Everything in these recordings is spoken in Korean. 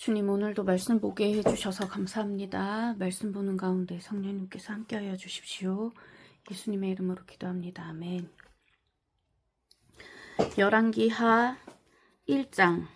주님, 오늘도 말씀 보게 해주셔서 감사합니다. 말씀 보는 가운데 성령님께서 함께하여 주십시오. 예수님의 이름으로 기도합니다. 아멘. 열왕기하 1장.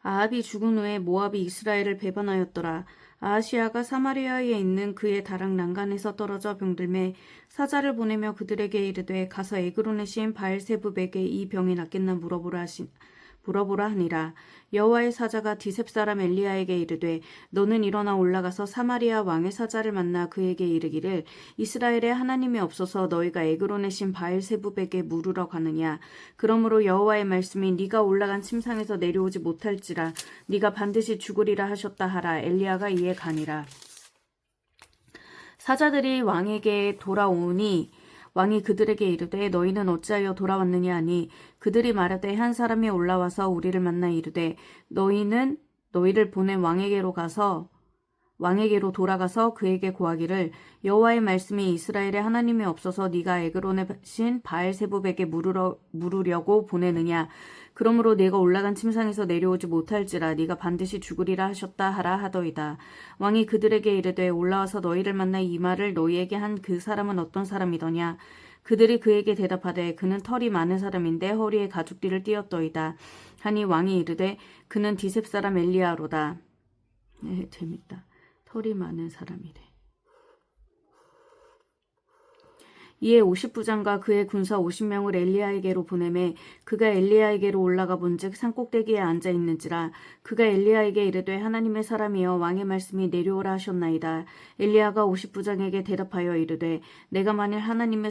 아합이 죽은 후에 모압이 이스라엘을 배반하였더라. 아하시아가 사마리아에 있는 그의 다락 난간에서 떨어져 병들매 사자를 보내며 그들에게 이르되 가서 에그론의 시인 바알세붑에게 이 병이 낫겠나 물어보라 하니라. 여호와의 사자가 디셉 사람 엘리야에게 이르되 너는 일어나 올라가서 사마리아 왕의 사자를 만나 그에게 이르기를 이스라엘에 하나님이 없어서 너희가 에그론의 신 바알세붑에게 물으러 가느냐. 그러므로 여호와의 말씀이 네가 올라간 침상에서 내려오지 못할지라 네가 반드시 죽으리라 하셨다 하라. 엘리야가 이에 가니라. 사자들이 왕에게 돌아오니 왕이 그들에게 이르되 너희는 어찌하여 돌아왔느냐 하니 그들이 말하되 한 사람이 올라와서 우리를 만나 이르되 너희를 보낸 왕에게로 돌아가서 그에게 고하기를 여호와의 말씀이 이스라엘에 하나님이 없어서 네가 에그론의 신 바알세붑에게 물으려고 보내느냐. 그러므로 네가 올라간 침상에서 내려오지 못할지라 네가 반드시 죽으리라 하셨다 하라 하더이다. 왕이 그들에게 이르되 올라와서 너희를 만나 이 말을 너희에게 한 그 사람은 어떤 사람이더냐. 그들이 그에게 대답하되 그는 털이 많은 사람인데 허리에 가죽띠를 띠었더이다 하니 왕이 이르되 그는 디셉 사람 엘리야로다. 재밌다. 털이 많은 사람이래. 이에 50부장과 그의 군사 50명을 엘리야에게로 보내매 그가 엘리야에게로 올라가 본즉 산꼭대기에 앉아 있는지라. 그가 엘리야에게 이르되 하나님의 사람이여 왕의 말씀이 내려오라 하셨나이다. 엘리야가 50부장에게 대답하여 이르되 내가 만일 하나님의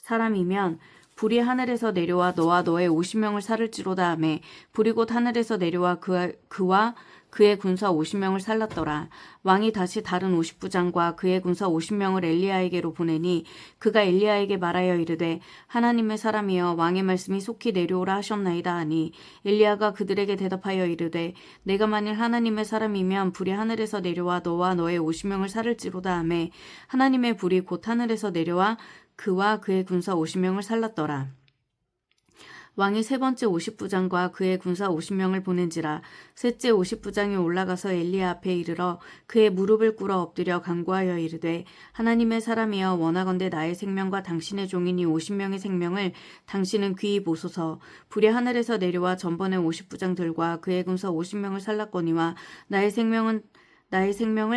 사람이면 불이 하늘에서 내려와 너와 너의 50명을 살을지로다 하매 불이 곧 하늘에서 내려와 그와 그의 군사 50명을 살랐더라. 왕이 다시 다른 50부장과 그의 군사 50명을 엘리야에게로 보내니 그가 엘리야에게 말하여 이르되 하나님의 사람이여 왕의 말씀이 속히 내려오라 하셨나이다 하니 엘리야가 그들에게 대답하여 이르되 내가 만일 하나님의 사람이면 불이 하늘에서 내려와 너와 너의 50명을 살을지로다 하매 하나님의 불이 곧 하늘에서 내려와 그와 그의 군사 50명을 살랐더라. 왕이 세 번째 50부장과 그의 군사 50명을 보낸지라. 셋째 50부장이 올라가서 엘리야 앞에 이르러 그의 무릎을 꿇어 엎드려 간구하여 이르되 하나님의 사람이여 원하건대 나의 생명과 당신의 종인이 50명의 생명을 당신은 귀히 보소서. 불이 하늘에서 내려와 전번에 50부장들과 그의 군사 50명을 살랐거니와 나의 생명을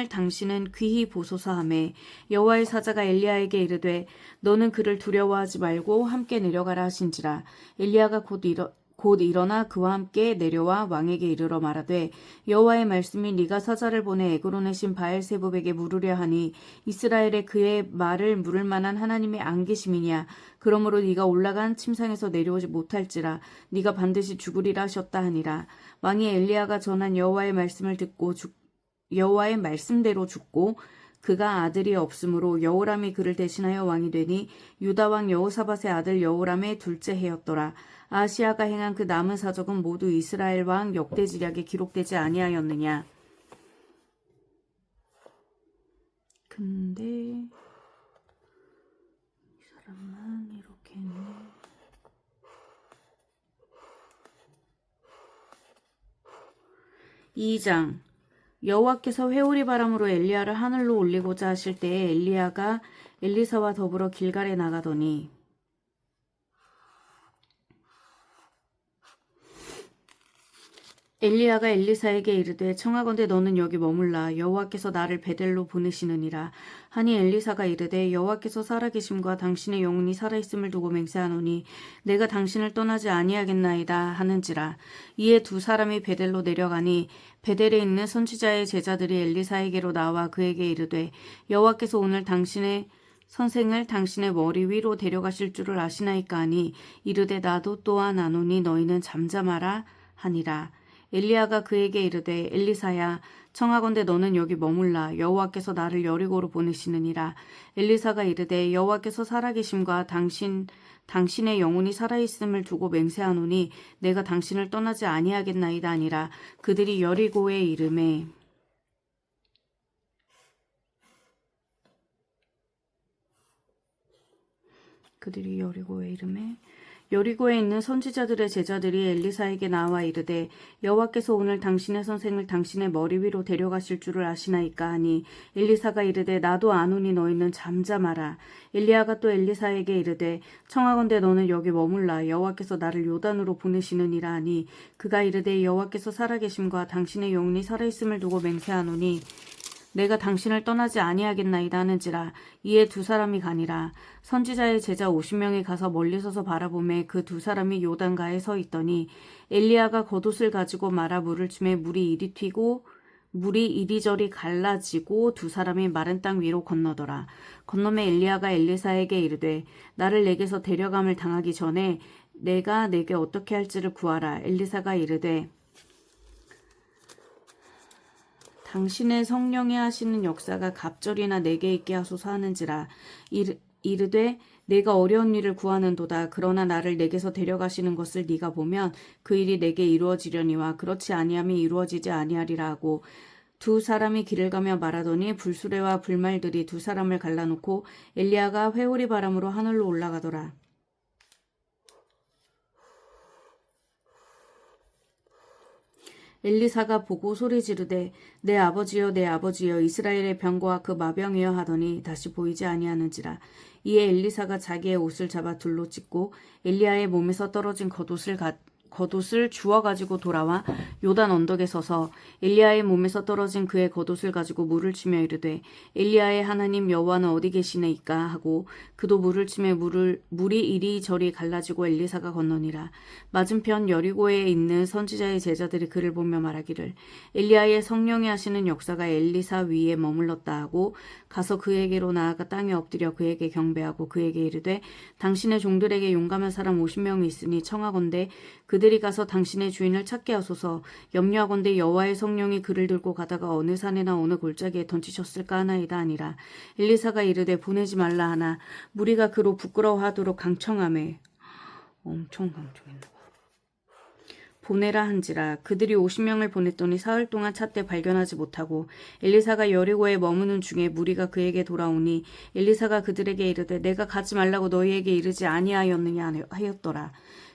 당신은 귀히 보소서 하매 여호와의 사자가 엘리야에게 이르되 너는 그를 두려워하지 말고 함께 내려가라 하신지라. 엘리야가 곧 일어나 그와 함께 내려와 왕에게 이르러 말하되 여호와의 말씀이 네가 사자를 보내 에그론의 신 바알세붑에게 물으려 하니 이스라엘에 그의 말을 물을 만한 하나님이 안 계심이냐. 그러므로 네가 올라간 침상에서 내려오지 못할지라 네가 반드시 죽으리라 하셨다 하니라. 왕이 엘리야가 전한 여호와의 말씀대로 죽고 그가 아들이 없으므로 여호람이 그를 대신하여 왕이 되니 유다 왕 여호사밧의 아들 여호람의 둘째 해였더라. 아하시아가 행한 그 남은 사적은 모두 이스라엘 왕 역대지략에 기록되지 아니하였느냐. 근데 이 사람만 이렇게 했네. 2장. 여호와께서 회오리 바람으로 엘리야를 하늘로 올리고자 하실 때에 엘리야가 엘리사와 더불어 길갈에 나가더니 엘리야가 엘리사에게 이르되 청하건대 너는 여기 머물라. 여호와께서 나를 베델로 보내시느니라 하니 엘리사가 이르되 여호와께서 살아계심과 당신의 영혼이 살아있음을 두고 맹세하노니 내가 당신을 떠나지 아니하겠나이다 하는지라. 이에 두 사람이 베델로 내려가니 베델에 있는 선지자의 제자들이 엘리사에게로 나와 그에게 이르되 여호와께서 오늘 당신의 선생을 당신의 머리 위로 데려가실 줄을 아시나이까 하니 이르되 나도 또한 아노니 너희는 잠잠하라 하니라. 엘리야가 그에게 이르되 엘리사야 청하건대 너는 여기 머물라. 여호와께서 나를 여리고로 보내시느니라. 엘리사가 이르되 여호와께서 살아계심과 당신의 영혼이 살아있음을 두고 맹세하노니 내가 당신을 떠나지 아니하겠나이다 하니라. 그들이 여리고에 이르매 여리고에 있는 선지자들의 제자들이 엘리사에게 나와 이르되 여호와께서 오늘 당신의 선생을 당신의 머리 위로 데려가실 줄을 아시나이까 하니 엘리사가 이르되 나도 아노니 너희는 잠잠하라. 엘리야가 또 엘리사에게 이르되 청하건대 너는 여기 머물라. 여호와께서 나를 요단으로 보내시느니라 하니 그가 이르되 여호와께서 살아계심과 당신의 영혼이 살아있음을 두고 맹세하노니 내가 당신을 떠나지 아니하겠나이다 하는지라. 이에 두 사람이 가니라. 선지자의 제자 50명이 가서 멀리 서서 바라보매 그 두 사람이 요단가에 서 있더니 엘리야가 겉옷을 가지고 말아 물을 주매 물이 이리저리 갈라지고 두 사람이 마른 땅 위로 건너더라. 건너매 엘리야가 엘리사에게 이르되 나를 내게서 데려감을 당하기 전에 내가 내게 어떻게 할지를 구하라. 엘리사가 이르되 당신의 성령이 하시는 역사가 갑절이나 내게 있게 하소서 하는지라. 이르되 내가 어려운 일을 구하는도다. 그러나 나를 내게서 데려가시는 것을 네가 보면 그 일이 내게 이루어지려니와 그렇지 아니하면 이루어지지 아니하리라 하고 두 사람이 길을 가며 말하더니 불수레와 불말들이 두 사람을 갈라놓고 엘리야가 회오리 바람으로 하늘로 올라가더라. 엘리사가 보고 소리 지르되 내 아버지여 내 아버지여 이스라엘의 병거와 그 마병이여 하더니 다시 보이지 아니하는지라. 이에 엘리사가 자기의 옷을 잡아 둘로 찢고 엘리야의 몸에서 떨어진 겉옷을 주워 가지고 돌아와 요단 언덕에 서서 엘리야의 몸에서 떨어진 그의 겉옷을 가지고 물을 치며 이르되 엘리야의 하나님 여호와는 어디 계시나이까 하고 그도 물을 치매 물이 이리저리 갈라지고 엘리사가 건너니라. 맞은편 여리고에 있는 선지자의 제자들이 그를 보며 말하기를 엘리야의 성령이 하시는 역사가 엘리사 위에 머물렀다 하고 가서 그에게로 나아가 땅에 엎드려 그에게 경배하고 그에게 이르되 당신의 종들에게 용감한 사람 50명이 있으니 청하건대 그들이 가서 당신의 주인을 찾게 하소서. 염려하건대 여호와의 성령이 그를 들고 가다가 어느 산이나 어느 골짜기에 던지셨을까 하나이다 아니라. 엘리사가 이르되 보내지 말라 하나 무리가 그로 부끄러워하도록 강청하매 엄청 강청했나 봐. 보내라 한지라. 그들이 50명을 보냈더니 사흘 동안 찾되 발견하지 못하고 엘리사가 여리고에 머무는 중에 무리가 그에게 돌아오니 엘리사가 그들에게 이르되 내가 가지 말라고 너희에게 이르지 아니하였느냐 하였더라.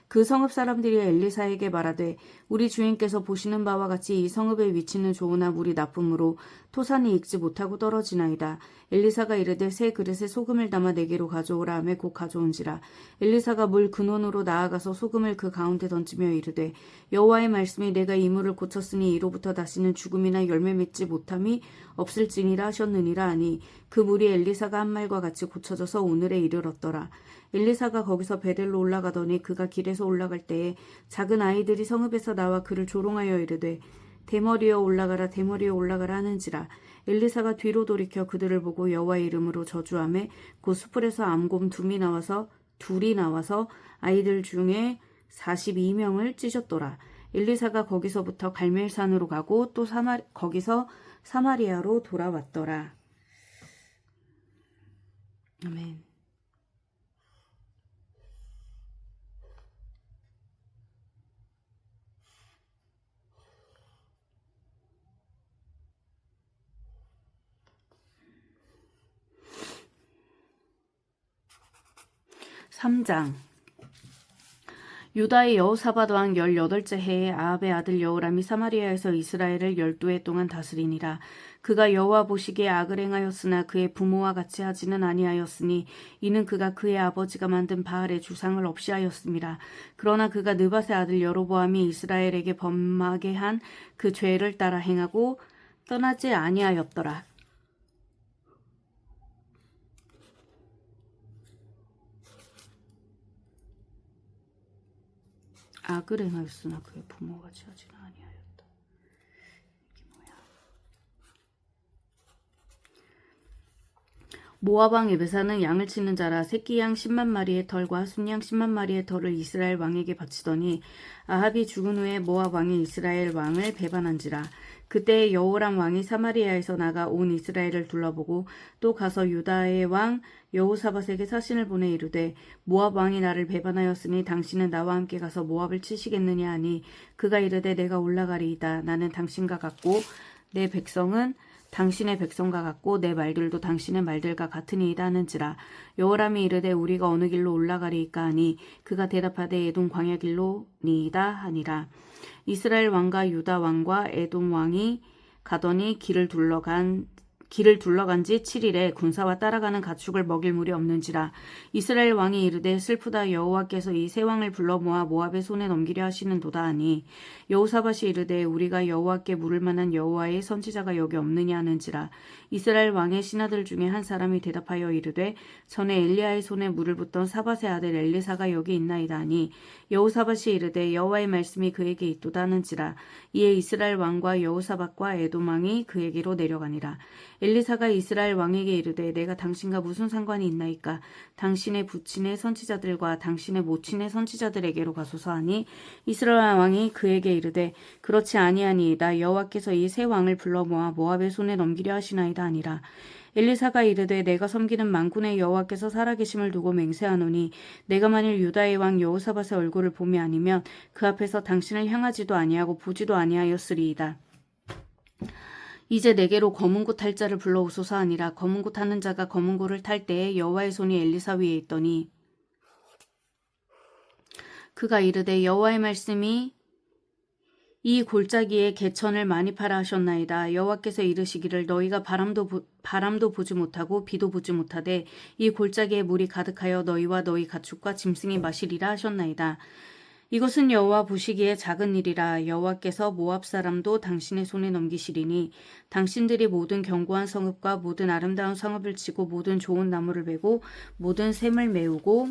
그 성읍 사람들이 엘리사에게 말하되 우리 주인께서 보시는 바와 같이 이 성읍의 위치는 좋으나 물이 나쁨으로 토산이 익지 못하고 떨어지나이다. 엘리사가 이르되 새 그릇에 소금을 담아 내게로 가져오라 하며 곧 가져온지라. 엘리사가 물 근원으로 나아가서 소금을 그 가운데 던지며 이르되 여호와의 말씀이 내가 이 물을 고쳤으니 이로부터 다시는 죽음이나 열매 맺지 못함이 없을지니라 하셨느니라 하니 그 물이 엘리사가 한 말과 같이 고쳐져서 오늘에 이르렀더라. 엘리사가 거기서 베델로 올라가더니 그가 길에서 올라갈 때에 작은 아이들이 성읍에서 나와 그를 조롱하여 이르되 대머리여 올라가라 대머리여 올라가라 하는지라. 엘리사가 뒤로 돌이켜 그들을 보고 여호와의 이름으로 저주하매 그 수풀에서 암곰 둘이 나와서 아이들 중에 42명을 찢었더라. 엘리사가 거기서부터 갈멜산으로 가고 또 거기서 사마리아로 돌아왔더라. 아멘. (3장) 유다의 여호사밧 왕 18째 해에 아합의 아들 여호람이 사마리아에서 이스라엘을 12해 동안 다스리니라. 그가 여호와 보시기에 악을 행하였으나 그의 부모와 같이 하지는 아니하였으니 이는 그가 그의 아버지가 만든 바알의 주상을 없이 하였음이라. 그러나 그가 느밧의 아들 여로보암이 이스라엘에게 범하게 한 그 죄를 따라 행하고 떠나지 아니하였더라. 악을 행하였으나 그의 부모와 같이 하지는 아니하였다. 이게 뭐야? 모압 왕 에베사는 양을 치는 자라 새끼 양 10만 마리의 털과 순양 10만 마리의 털을 이스라엘 왕에게 바치더니 아합이 죽은 후에 모압 왕이 이스라엘 왕을 배반한지라. 그때 여호람 왕이 사마리아에서 나가 온 이스라엘을 둘러보고 또 가서 유다의 왕 여호사밧에게 사신을 보내 이르되 모압 왕이 나를 배반하였으니 당신은 나와 함께 가서 모압을 치시겠느냐 하니 그가 이르되 내가 올라가리이다. 나는 당신과 같고 내 백성은 당신의 백성과 같고 내 말들도 당신의 말들과 같으니이다 하는지라. 여호람이 이르되 우리가 어느 길로 올라가리이까 하니 그가 대답하되 에돔 광야 길로니이다 하니라. 이스라엘 왕과 유다 왕과 에돔 왕이 가더니 길을 둘러간 지 7일에 군사와 따라가는 가축을 먹일 물이 없는지라. 이스라엘 왕이 이르되 슬프다. 여호와께서 이 세 왕을 불러 모아 모압의 손에 넘기려 하시는도다 하니 여호사밧이 이르되 우리가 여호와께 물을 만한 여호와의 선지자가 여기 없느냐 하는지라. 이스라엘 왕의 신하들 중에 한 사람이 대답하여 이르되 전에 엘리야의 손에 물을 붓던 사밧의 아들 엘리사가 여기 있나이다 하니 여호사밧이 이르되 여호와의 말씀이 그에게 있도다 하는지라. 이에 이스라엘 왕과 여호사밧과 에돔 왕이 그에게로 내려가니라. 엘리사가 이스라엘 왕에게 이르되 내가 당신과 무슨 상관이 있나이까. 당신의 부친의 선지자들과 당신의 모친의 선지자들에게로 가소서 하니 이스라엘 왕이 그에게 이르되 그렇지 아니하니이다. 여호와께서 이 세 왕을 불러 모아 모압의 손에 넘기려 하시나이다 하니라. 엘리사가 이르되 내가 섬기는 만군의 여호와께서 살아계심을 두고 맹세하노니 내가 만일 유다의 왕 여호사밧의 얼굴을 봄이 아니면 그 앞에서 당신을 향하지도 아니하고 보지도 아니하였으리이다. 이제 내게로 검은고 탈 자를 불러오소서 하니라. 검은고 타는 자가 검은고를 탈 때에 여호와의 손이 엘리사 위에 있더니 그가 이르되 여호와의 말씀이 이 골짜기에 개천을 많이 팔아 하셨나이다. 여호와께서 이르시기를 너희가 바람도 보지 못하고 비도 보지 못하되 이 골짜기에 물이 가득하여 너희와 너희 가축과 짐승이 마시리라 하셨나이다. 이것은 여호와 보시기에 작은 일이라. 여호와께서 모압 사람도 당신의 손에 넘기시리니 당신들이 모든 견고한 성읍과 모든 아름다운 성읍을 치고 모든 좋은 나무를 베고 모든 샘을 메우고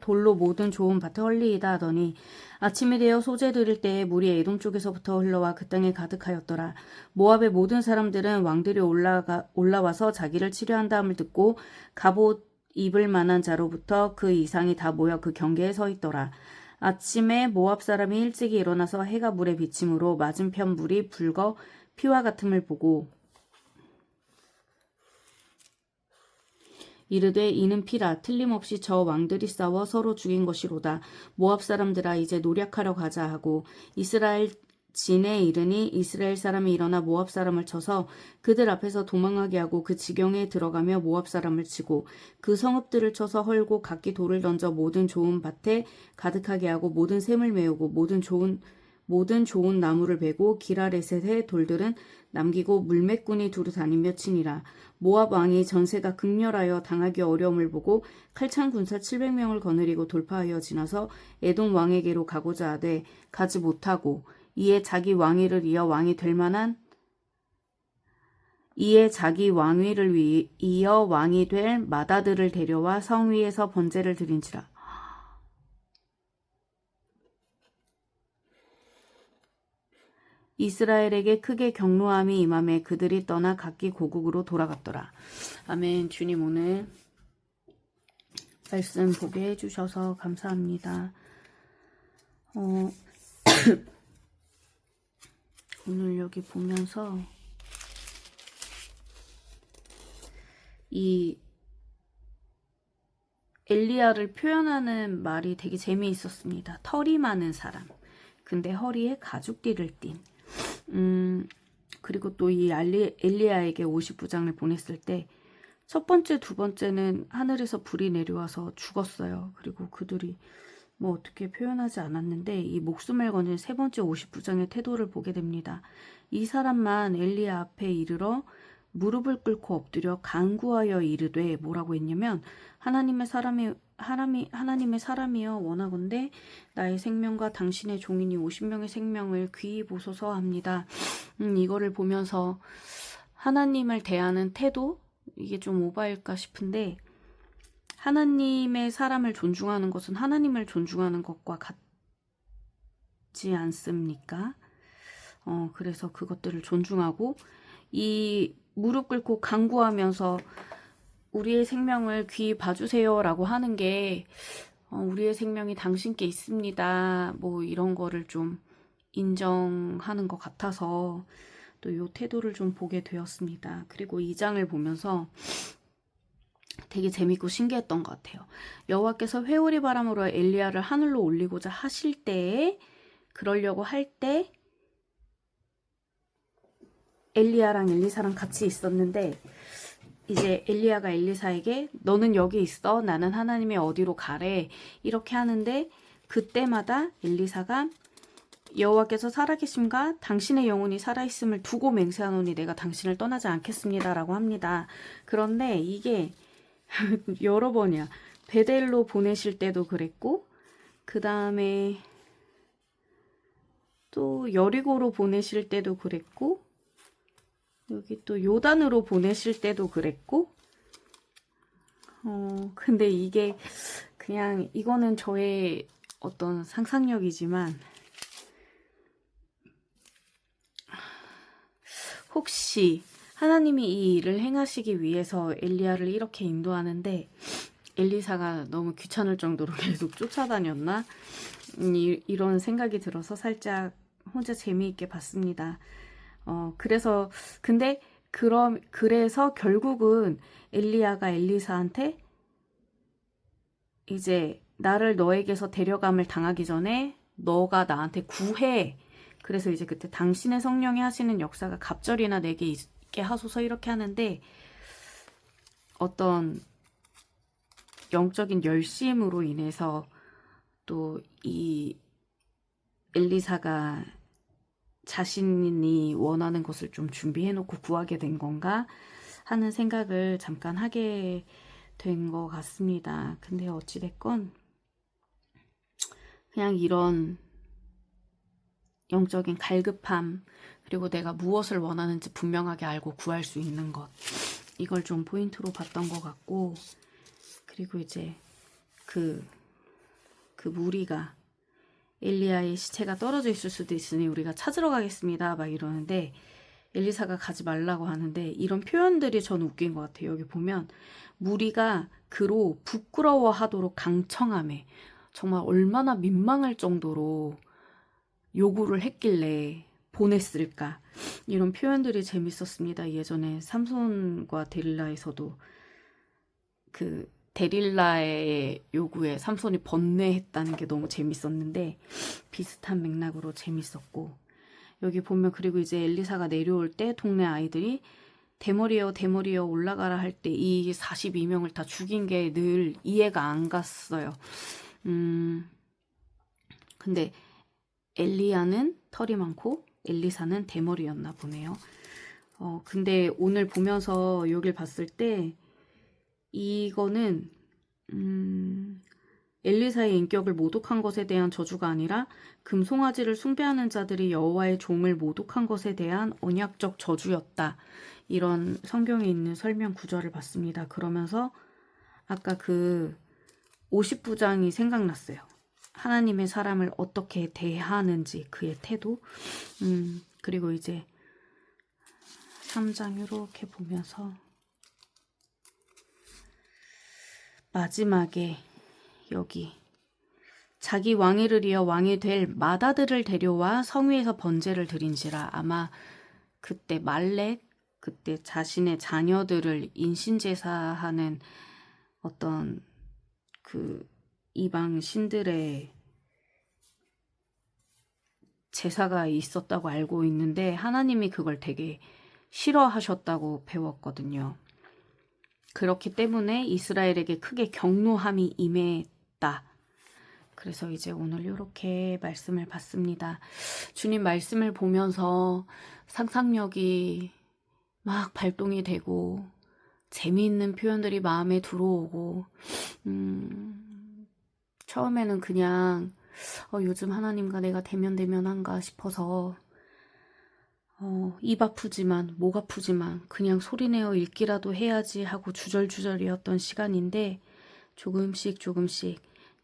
돌로 모든 좋은 밭에 헐리이다 하더니 아침이 되어 소재 드릴 때에 물이 에돔 쪽에서부터 흘러와 그 땅에 가득하였더라. 모압의 모든 사람들은 왕들이 올라와서 자기를 치료한다 함을 듣고 갑옷 입을 만한 자로부터 그 이상이 다 모여 그 경계에 서 있더라. 아침에 모압 사람이 일찍이 일어나서 해가 물에 비침으로 맞은편 물이 붉어 피와 같음을 보고 이르되 이는 피라. 틀림없이 저 왕들이 싸워 서로 죽인 것이로다. 모압 사람들아 이제 노략하러 가자 하고 이스라엘 진에 이르니 이스라엘 사람이 일어나 모압 사람을 쳐서 그들 앞에서 도망하게 하고 그 지경에 들어가며 모압 사람을 치고 그 성읍들을 쳐서 헐고 각기 돌을 던져 모든 좋은 밭에 가득하게 하고 모든 샘을 메우고 모든 좋은 나무를 베고 기라레셋의 돌들은 남기고 물매꾼이 두루 다니며 치니라. 모압 왕이 전세가 극렬하여 당하기 어려움을 보고 칼창 군사 700명을 거느리고 돌파하여 지나서 에돔 왕에게로 가고자 하되 가지 못하고 이에 자기 왕위를 이어 왕이 될 만한 왕이 될 마다들을 데려와 성 위에서 번제를 드린지라. 이스라엘에게 크게 경노함이 임함에 그들이 떠나 각기 고국으로 돌아갔더라. 아멘. 주님 오늘 말씀 보게 해주셔서 감사합니다. 오늘 여기 보면서 이 엘리야를 표현하는 말이 되게 재미있었습니다. 털이 많은 사람. 근데 허리에 가죽띠를 띤. 그리고 또 이 엘리야에게 50부장을 보냈을 때 첫 번째, 두 번째는 하늘에서 불이 내려와서 죽었어요. 그리고 그들이 뭐 어떻게 표현하지 않았는데 이 목숨을 거는 세 번째 50부장의 태도를 보게 됩니다. 이 사람만 엘리야 앞에 이르러 무릎을 꿇고 엎드려 간구하여 이르되 뭐라고 했냐면 하나님의 사람이여 원하건대 나의 생명과 당신의 종인이 50명의 생명을 귀히 보소서 합니다. 이거를 보면서 하나님을 대하는 태도 이게 좀 오바일까 싶은데 하나님의 사람을 존중하는 것은 하나님을 존중하는 것과 같지 않습니까? 그래서 그것들을 존중하고 이 무릎 꿇고 간구하면서 우리의 생명을 귀히 봐주세요라고 하는 게 우리의 생명이 당신께 있습니다. 뭐 이런 거를 좀 인정하는 것 같아서 또 이 태도를 좀 보게 되었습니다. 그리고 이 장을 보면서 되게 재밌고 신기했던 것 같아요. 여호와께서 회오리 바람으로 엘리야를 하늘로 올리고자 하실 때에 그러려고 할 때 엘리야랑 엘리사랑 같이 있었는데 이제 엘리야가 엘리사에게 너는 여기 있어. 나는 하나님의 어디로 가래. 이렇게 하는데 그때마다 엘리사가 여호와께서 살아계심과 당신의 영혼이 살아있음을 두고 맹세하노니 내가 당신을 떠나지 않겠습니다. 라고 합니다. 그런데 이게 여러 번이야. 베델로 보내실 때도 그랬고 그 다음에 또 여리고로 보내실 때도 그랬고 여기 또 요단으로 보내실 때도 그랬고 근데 이게 그냥 이거는 저의 어떤 상상력이지만 혹시 하나님이 이 일을 행하시기 위해서 엘리야를 이렇게 인도하는데 엘리사가 너무 귀찮을 정도로 계속 쫓아다녔나? 이런 생각이 들어서 살짝 혼자 재미있게 봤습니다. 그래서 결국은 엘리야가 엘리사한테 이제 나를 너에게서 데려감을 당하기 전에 너가 나한테 구해. 그래서 이제 그때 당신의 성령이 하시는 역사가 갑절이나 내게 있게 하소서 이렇게 하는데 어떤 영적인 열심으로 인해서 또 이 엘리사가 자신이 원하는 것을 좀 준비해놓고 구하게 된 건가 하는 생각을 잠깐 하게 된 것 같습니다. 근데 어찌됐건 그냥 이런 영적인 갈급함 그리고 내가 무엇을 원하는지 분명하게 알고 구할 수 있는 것 이걸 좀 포인트로 봤던 것 같고 그리고 이제 그 무리가 엘리야의 시체가 떨어져 있을 수도 있으니 우리가 찾으러 가겠습니다 막 이러는데 엘리사가 가지 말라고 하는데 이런 표현들이 전 웃긴 것 같아요. 여기 보면 무리가 그로 부끄러워하도록 강청함에 정말 얼마나 민망할 정도로 요구를 했길래 보냈을까 이런 표현들이 재밌었습니다. 예전에 삼손과 데릴라에서도 그 데릴라의 요구에 삼손이 번뇌했다는 게 너무 재밌었는데 비슷한 맥락으로 재밌었고 여기 보면 그리고 이제 엘리사가 내려올 때 동네 아이들이 대머리여 대머리여 올라가라 할 때 이 42명을 다 죽인 게 늘 이해가 안 갔어요. 근데 엘리야는 털이 많고 엘리사는 대머리였나 보네요. 근데 오늘 보면서 여길 봤을 때 이거는 엘리사의 인격을 모독한 것에 대한 저주가 아니라 금송아지를 숭배하는 자들이 여호와의 종을 모독한 것에 대한 언약적 저주였다. 이런 성경에 있는 설명 구절을 봤습니다. 그러면서 아까 그 50부장이 생각났어요. 하나님의 사람을 어떻게 대하는지 그의 태도 그리고 이제 3장 이렇게 보면서 마지막에 여기 자기 왕위를 이어 왕이 될 맏아들을 데려와 성위에서 번제를 드린지라. 아마 그때 말렉 그때 자신의 자녀들을 인신제사하는 어떤 그 이방 신들의 제사가 있었다고 알고 있는데 하나님이 그걸 되게 싫어하셨다고 배웠거든요. 그렇기 때문에 이스라엘에게 크게 경노함이 임했다. 그래서 이제 오늘 이렇게 말씀을 봤습니다. 주님 말씀을 보면서 상상력이 막 발동이 되고 재미있는 표현들이 마음에 들어오고 처음에는 그냥 요즘 하나님과 내가 대면대면한가 싶어서 입 아프지만 목 아프지만 그냥 소리내어 읽기라도 해야지 하고 주절주절이었던 시간인데 조금씩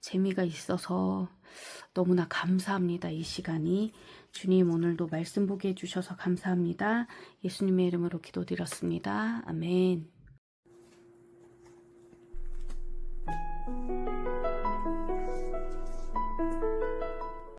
재미가 있어서 너무나 감사합니다. 이 시간이 주님 오늘도 말씀 보게 해주셔서 감사합니다. 예수님의 이름으로 기도드렸습니다. 아멘.